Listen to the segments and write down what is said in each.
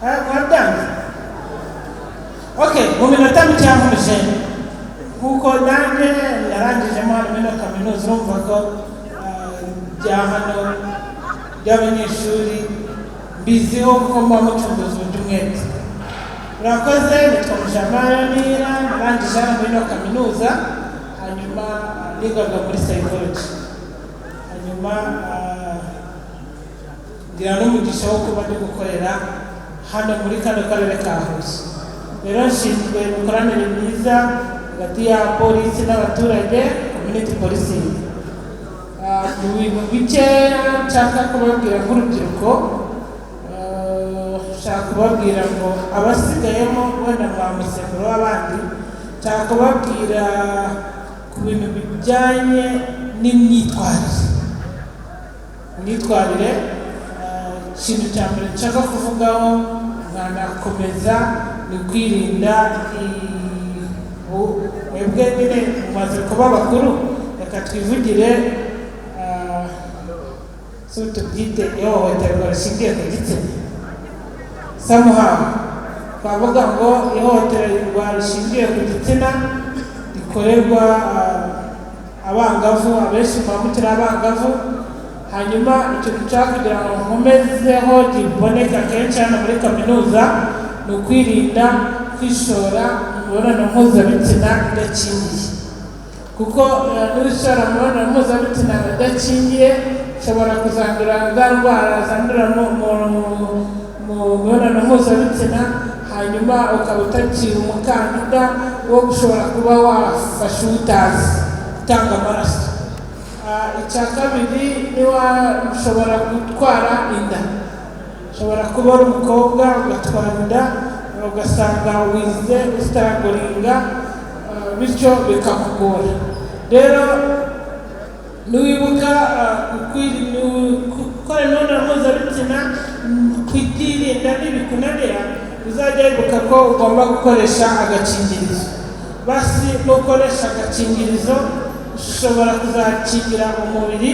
mwadanze okay mu minota mike mujene kuko nanjye narangije muri kaminuza urumva ko bya hano by'abanyeshuri mbiziho ko mba mucunguza uburyo umwete murakoze nitwa Mujamara narangije muri kaminuza hanyuma nigaga muri psychology hanyuma ngira n'umugisha wo kuba ndi gukorera hano muri kano karere ka Huye rero nshinzwe imikoranire myiza hagati ya polisi n'abaturage community policing mu bintu bike nshaka kubabwira nk'urubyiruko nshaka kubabwira ngo abasigayemo wenda mwa musemburo w'abandi nshaka kubabwira ku bintu bijyanye n'imyitwarire ikintu cya mbere nshaka kuvugaho nkanakomeza ni kwirinda mwebwe nyine mumaze kuba bakuru reka twivugire so tubyite ihohoterwa rishingiye ku gitsina samuhawe twavuga ngo ihohoterwa rishingiye ku gitsina rikorerwa abangavu abenshi mwamukira abangavu hanyuma ikintu nshaka kugira ngo nkomezeho giboneka kenshi hano muri kaminuza ni ukwirinda kwishora imibonano mpuzabitsina idakingiye kuko n'ushora imibonano mpuzabitsina idakingiye ushobora kuzandura za ndwara zandura mu mibonano mpuzabitsina hanyuma ukaba utakiri umukandida wo gushobora kuba wafasha utazi utanga amaraso icya kabiri niba ushobora gutwara inda ushobora kuba ari umukobwa ugatwara inda ugasanga wize usitaragoringa bityo bikakugora rero niwibuka gukora imibonano mpuzabitsina kutirinda n'ibikunanira uzajya wibuka ko ugomba gukoresha agakingirizo basi nukoresha agakingirizo ushobora kuzakingira umubiri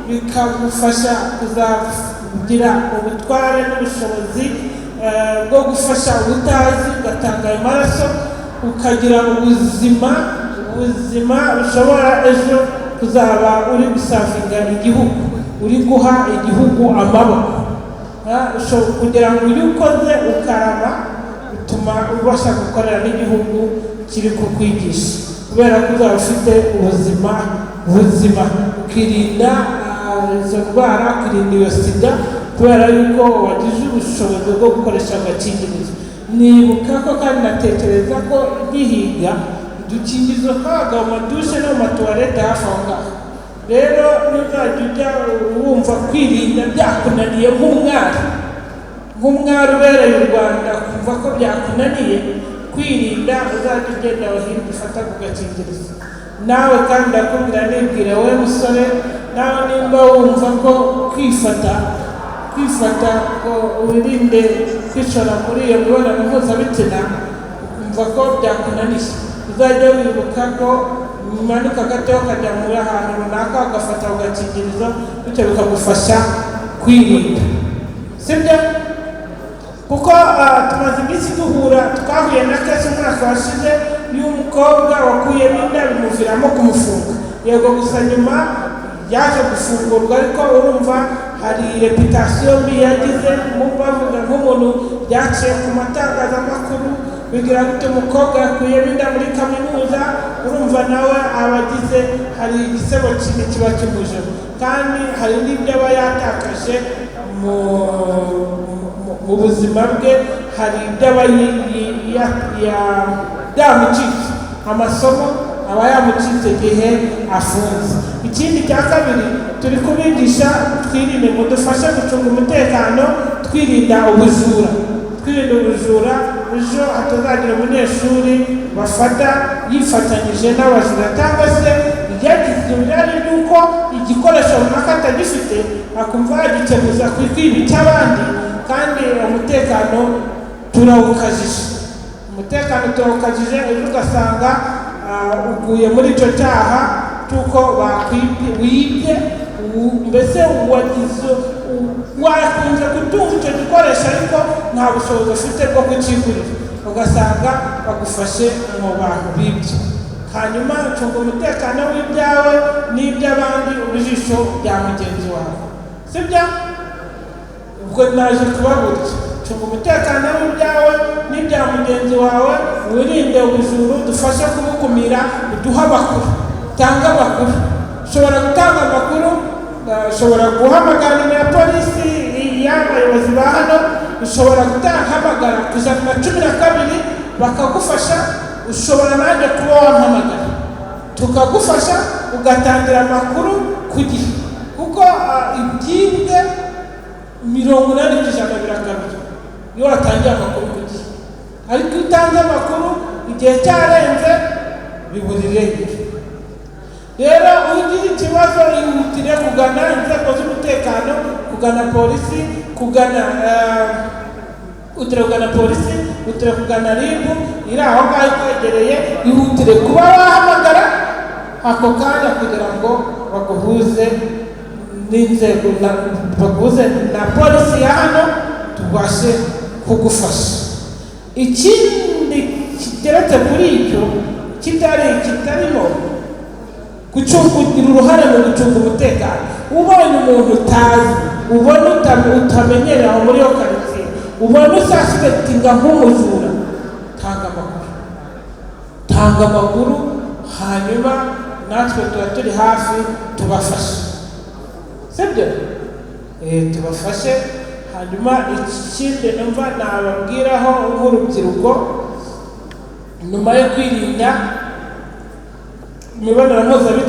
bikagufasha kuzagira ubutware n'ubushobozi bwo gufasha ubutazi ugatanga ayo maraso ukagira ubuzima bushobora ejo kuzaba uri gusavinga igihugu uri guha igihugu amaboko kugira ngo iyo ukoze ukarama bituma ubasha gukorera n'igihugu kiri kukwigisha kubera ko uzaba ufite ubuzima ukirinda izo ndwara ukirinda iyo sida kubera yuko wagize ubushobozi bwo gukoresha agakingirizo nibuka ko kandi natekereza ko gihiga udukingirizo twabaga mu madushe no mu matuwarete hafi aho ngaho rero ntuzajya ujya wumva kwirinda byakunaniye nk'umwari ubereye u Rwanda kumva ko byakunaniye kwirinda uzajya ugenda wahinda ufata ku gakingirizo nawe kandi ndakubwira nibwira wowe musore nawe nimba wumva ko kwifata ngo wirinde kwishora muri iyo mibonano mpuzabitsina ukumva ko byakunaniye uzajya wibuka ko umanuka gato ukajya muri ahantu runaka ugafata ku gakingirizo bityo bikagufasha kwirinda sibyo kuko tumaze iminsi twahuye na kese umwaka washize y'umukobwa wakuyemo inda bimuviramo kumufunga yego gusa nyuma yaje gufungurwa ariko urumva hari reputasiyo mbi yagize bavuga nk'umuntu byaciye ku matangazamakuru bigira gute umukobwa yakuyemo inda muri kaminuza urumva nawe abagize hari igisebo kimwe kiba kimuje kandi hari n'ibyo aba yatakaje mu buzima bwe hari ibyo aba yamucitse amasomo aba yamucitse igihe afunze ikindi cya kabiri turi kubigisha twirinde ngo dufashe gucunga umutekano twirinda ubujura ejo hatazagira umunyeshuri bafata yifatanyije n'abajura cyangwa se yagize uruhare y'uko igikoresho runaka atagifite akumva yagikemuza ku ikibi cy'abandi kandi umutekano turawukajije ejo ugasanga uguye muri icyo cyaha cy'uko wibye mbese wagize wakunze gutunga icyo gikoresho ariko nta bushobozi ufite bwo kukigurira, ugasanga bagufashe mu bantu b'ibyo. Hanyuma cunga umutekano w'ibyawe n'iby'abandi, ubujisho bya mugenzi wawe, sibyo? Ubwo naje kubaburya, cunga umutekano w'ibyawe n'ibya mugenzi wawe, wirinde ubujuru, dufashe kubukumira, uduha amakuru, tanga amakuru. Ushobora gutanga amakuru, ushobora guhamagara ya polisi y'abayobozi ba hano, ushobora guhamagara ku 112 bakagufasha, ushobora nanjye kuba wampamagara tukagufasha ugatangira amakuru ku gihe, kuko ibyibwe 80% birakabije iyo watangiye amakuru ku gihe, ariko utanze amakuru igihe cyarenze biburirengera. Rero ugira ikibazo ihutire kugana inzego z'umutekano, kugana polisi, kugana polisi, kugana RIB iri aho ngaho ikwegereye, ihutire kuba wahamagara ako kanya kugira ngo baguhuze n'inzego, baguhuze na polisi ya hano tubashe kugufasha. Ikindi kigeretse kuri icyo kitarimo gucungira uruhare mu gucunga umutekano, ubonye umuntu utazi, ubona utamenyera aho muri yo karitsiye, ubona usasipetinga nk'umujura, tanga amakuru, hanyuma natwe tuba turi hafi tubafashe, sibyo? Tubafashe. Hanyuma ikindi numva nababwiraho nk'urubyiruko, nyuma yo kwirinda imibonano mpuzabitsina